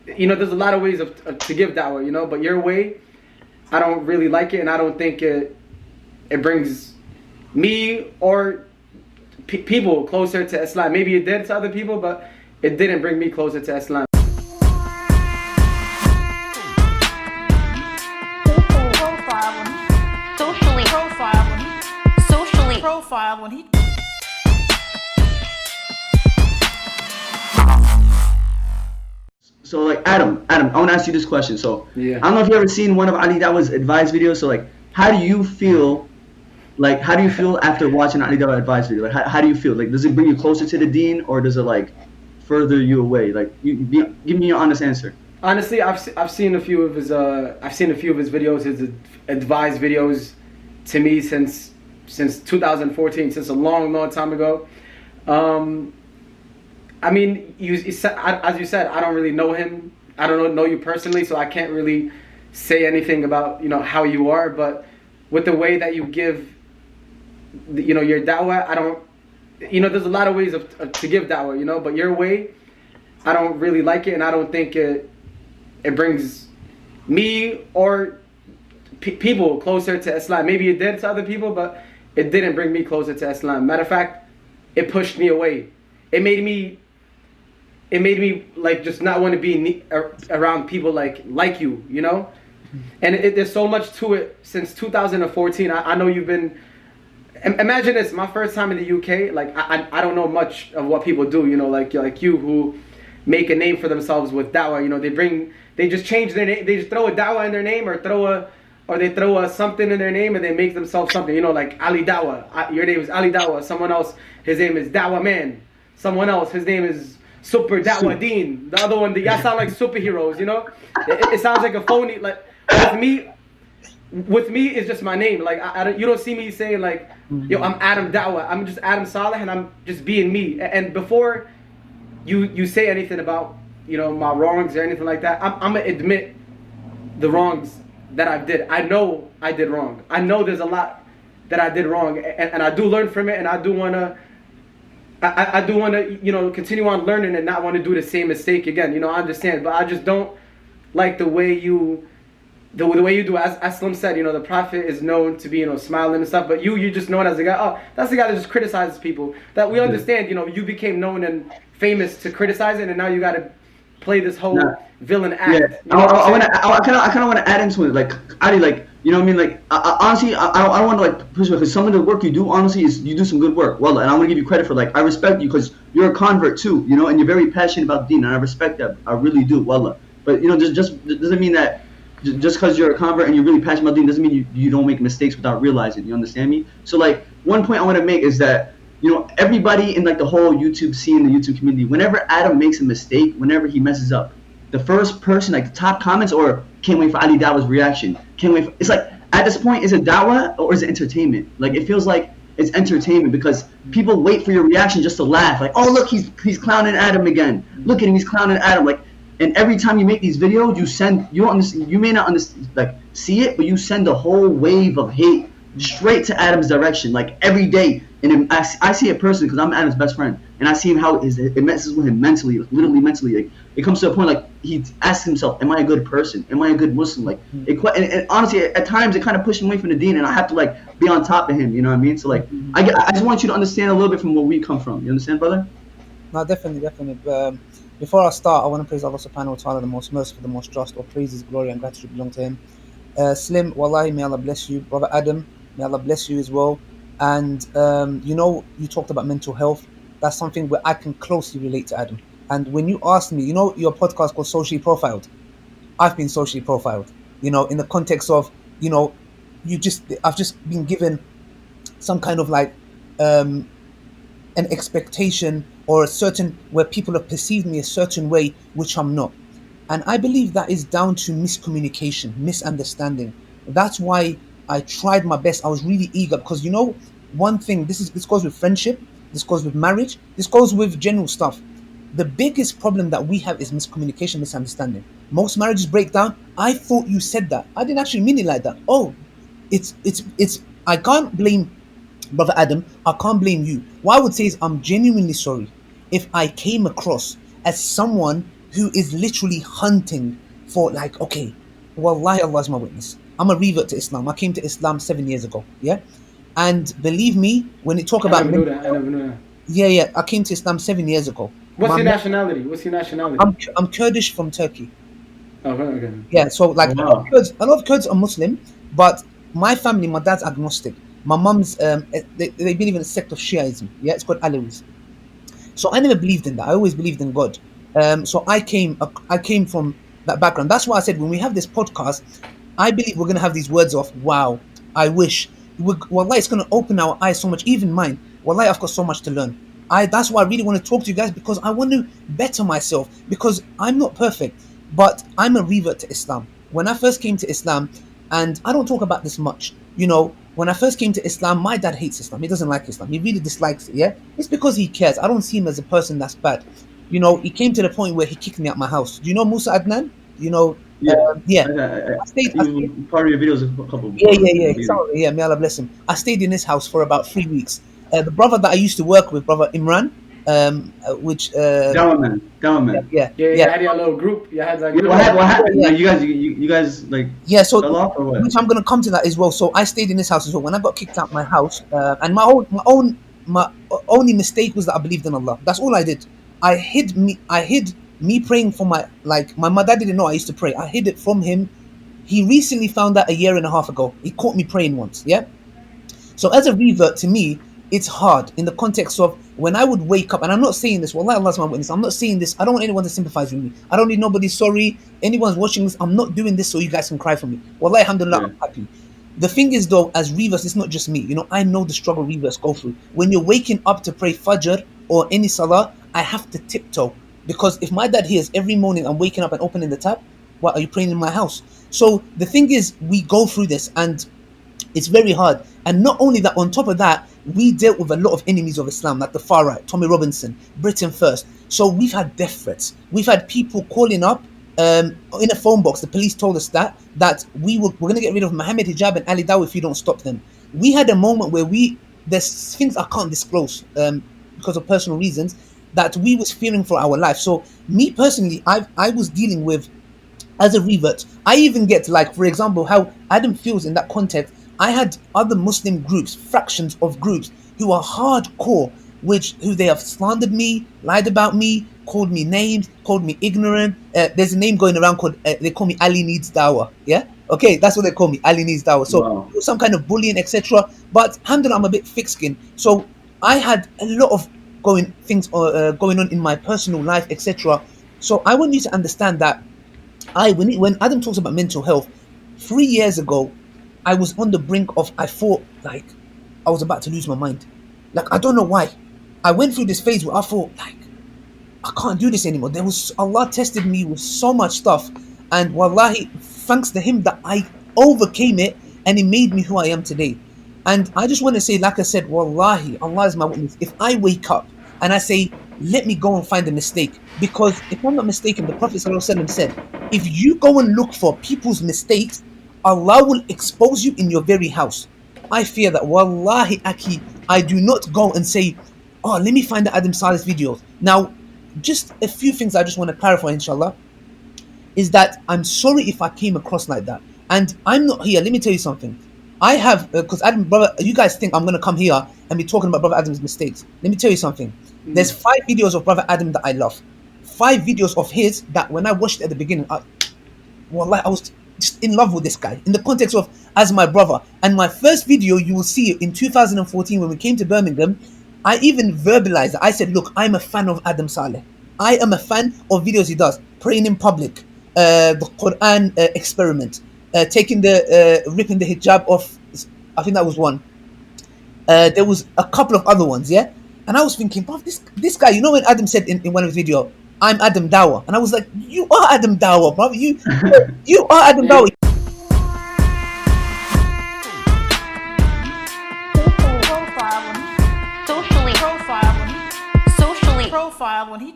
there's a lot of ways to give dawah, but your way, I don't really like it, and I don't think it brings me or people closer to Islam. Maybe it did to other people, but it didn't bring me closer to Islam. Socially profile when he. So like Adam, I want to ask you this question. So Yeah. I don't know if you ever seen one of Ali Dawah's advice videos. So like, how do you feel? Like, how do you feel after watching Ali Dawah advice video? Like, how do you feel? Like, does it bring you closer to the Deen, or does it like further you away? Like, give me your honest answer. Honestly, I've seen a few of his videos, his advice videos, to me since 2014, since a long time ago. I mean, as you said, I don't really know him. I don't know you personally, so I can't really say anything about how you are. But with the way that you give, your dawah, I don't. There's a lot of ways to give dawah, but your way, I don't really like it, and I don't think it brings me or people closer to Islam. Maybe it did to other people, but it didn't bring me closer to Islam. Matter of fact, it pushed me away. It made me like just not want to be around people like you, And there's so much to it since 2014. I know you've been. Imagine this, my first time in the UK. Like I don't know much of what people do, like you who make a name for themselves with dawah. They just change their name. They just throw a dawah in their name, or they throw a something in their name, and they make themselves something. Like Ali Dawah. Your name is Ali Dawah. Someone else, his name is Dawah Man. Someone else, his name is Super Dawah Deen. The other one, y'all sound like superheroes. It sounds like a phony. Like with me, it's just my name. Like you don't see me saying like, yo, I'm Adam Dawah. I'm just Adam Saleh, and I'm just being me. And before you say anything about my wrongs or anything like that, I'm gonna admit the wrongs that I did. I know I did wrong. I know there's a lot that I did wrong, and I do learn from it, and I do wanna continue on learning and not want to do the same mistake again. I understand, but I just don't like the way you do. As Slim said, the Prophet is known to be smiling and stuff, but you just known as a guy. Oh, that's the guy that just criticizes people. That we understand. You became known and famous to criticize it, and now you got to play this whole villain act. Yeah, I kind of want to add into it, like Ali, like you know what I mean, like honestly, I don't want to like push it, because some of the work you do, honestly, is you do some good work. Well, and I want to give you credit for, like, I respect you because you're a convert too, and you're very passionate about Deen, and I respect that. I really do. Wallah. But just doesn't mean that just because you're a convert and you're really passionate about Deen doesn't mean you don't make mistakes without realizing. You understand me? So like one point I want to make is that everybody in like the whole YouTube scene, the YouTube community, whenever Adam makes a mistake, whenever he messes up, the first person, like the top comments, or can't wait for Ali Dawah's reaction. Can't wait. It's like at this point, is it dawah or is it entertainment? Like it feels like it's entertainment because people wait for your reaction just to laugh. Like, oh look, he's clowning Adam again. Look at him, he's clowning Adam. Like, and every time you make these videos, you may not understand, like see it, but you send a whole wave of hate straight to Adam's direction, like every day. And I see it personally because I'm Adam's best friend, and I see him how it messes with him mentally, like, literally mentally. Like it comes to a point like he asks himself, "Am I a good person? Am I a good Muslim?" Like and honestly, at times it kind of pushes him away from the Deen, and I have to like be on top of him. You know what I mean? So like I just want you to understand a little bit from where we come from. You understand, brother? No, definitely. Before I start, I want to praise Allah subhanahu wa ta'ala, the most merciful, the most just. All praises, glory, and gratitude belong to Him. Slim, wallahi, may Allah bless you. Brother Adam, may Allah bless you as well. And you talked about mental health. That's something where I can closely relate to Adam. And when you asked me, your podcast called Socially Profiled, I've been socially profiled. In the context of, I've just been given some kind of like an expectation or a certain, where people have perceived me a certain way which I'm not. And I believe that is down to miscommunication, misunderstanding. That's why I tried my best. I was really eager because one thing, this goes with friendship, this goes with marriage, this goes with general stuff. The biggest problem that we have is miscommunication, misunderstanding. Most marriages break down. I thought you said that. I didn't actually mean it like that. Oh, it's I can't blame Brother Adam, I can't blame you. What I would say is I'm genuinely sorry if I came across as someone who is literally hunting for like, okay, wallahi, Allah is my witness. I'm a revert to Islam. I came to Islam 7 years ago. Yeah. And believe me, when you talk I about never knew that. I never knew that. yeah, I came to Islam 7 years ago. What's your nationality? What's your nationality? I'm Kurdish from Turkey. Okay. Yeah, so like Wow. a lot of Kurds are Muslim, but my family, my dad's agnostic. My mum's they believe in a sect of Shiaism. Yeah, it's called Alawis. So I never believed in that. I always believed in God. So I came from that background. That's why I said when we have this podcast, I believe we're gonna have these words of wow. I wish. Wallahi, it's gonna open our eyes so much. Even mine. Wallahi, I've got so much to learn. That's why I really want to talk to you guys, because I want to better myself, because I'm not perfect, but I'm a revert to Islam. When I first came to Islam, and I don't talk about this much, when I first came to Islam, my dad hates Islam. He doesn't like Islam. He really dislikes it. Yeah, it's because he cares. I don't see him as a person that's bad. He came to the point where he kicked me out my house. Do you know Musa Adnan? Yeah. Yeah. I stayed. part of your videos a couple. Yeah. May Allah bless him. I stayed in his house for about 3 weeks. The brother that I used to work with, brother Imran, which Dawah man. yeah. You had your little group. You had that group. What happened? Yeah. Like, you guys like Yeah, so fell off or what? which I'm gonna come to that as well. So I stayed in this house as well. When I got kicked out my house, and my only mistake was that I believed in Allah. That's all I did. I hid me praying for my dad didn't know I used to pray. I hid it from him. He recently found out a year and a half ago. He caught me praying once. Yeah. So as a revert, to me, it's hard in the context of when I would wake up, and I'm not saying this, wallahi, Allah's my witness, I'm not saying this, I don't want anyone to sympathize with me. I don't need nobody sorry. Anyone's watching this, I'm not doing this so you guys can cry for me. Wallahi, alhamdulillah, Yeah. I'm happy. The thing is though, as reverts, it's not just me. I know the struggle reverts go through. When you're waking up to pray Fajr or any Salah, I have to tiptoe. Because if my dad hears every morning I'm waking up and opening the tap, what, are you praying in my house? So the thing is, we go through this and it's very hard. And not only that, on top of that, we dealt with a lot of enemies of Islam, like the far right, Tommy Robinson, Britain First. So we've had death threats. We've had people calling up in a phone box. The police told us that we're going to get rid of Mohammed Hijab and Ali Dawah if you don't stop them. We had a moment where there's things I can't disclose because of personal reasons, that we was fearing for our life. So me personally, I was dealing with, as a revert, I even get for example, how Adam feels in that context. I had other Muslim groups, fractions of groups, who are hardcore, who they have slandered me, lied about me, called me names, called me ignorant. There's a name going around called, they call me Ali Needs Dawah. Yeah? Okay, that's what they call me, Ali Needs Dawah. So Wow. some kind of bullying, etc. But alhamdulillah, I'm a bit thick-skinned. So I had a lot of going on in my personal life, etc. So I want you to understand that when Adam talks about mental health, 3 years ago, I was on the brink of, I thought like I was about to lose my mind. Like, I don't know why. I went through this phase where I thought like, I can't do this anymore. Allah tested me with so much stuff, and wallahi, thanks to him that I overcame it, and it made me who I am today. And I just want to say, like I said, wallahi, Allah is my witness. If I wake up and I say, let me go and find a mistake, because if I'm not mistaken, the Prophet ﷺ said, if you go and look for people's mistakes, Allah will expose you in your very house. I fear that, wallahi, Aki, I do not go and say, oh, let me find the Adam Saleh's videos. Now, just a few things I just want to clarify, inshallah, is that I'm sorry if I came across like that. And I'm not here. Let me tell you something. I have, because Adam, brother, you guys think I'm going to come here and be talking about Brother Adam's mistakes. Let me tell you something. There's 5 videos of Brother Adam that I love. 5 videos of his that when I watched it at the beginning, I was just in love with this guy in the context of as my brother. And my first video, you will see in 2014 when we came to Birmingham, I even verbalized it. I said, look, I'm a fan of Adam Saleh. I am a fan of videos he does, praying in public, the Quran experiment, taking ripping the hijab off. I think that was one. There was a couple of other ones, yeah. And I was thinking, bro, this guy, when Adam said in one of his videos, I'm Adam Dawah, and I was like, you are Adam Dawah, bro. You are Adam Dawah. Profile when he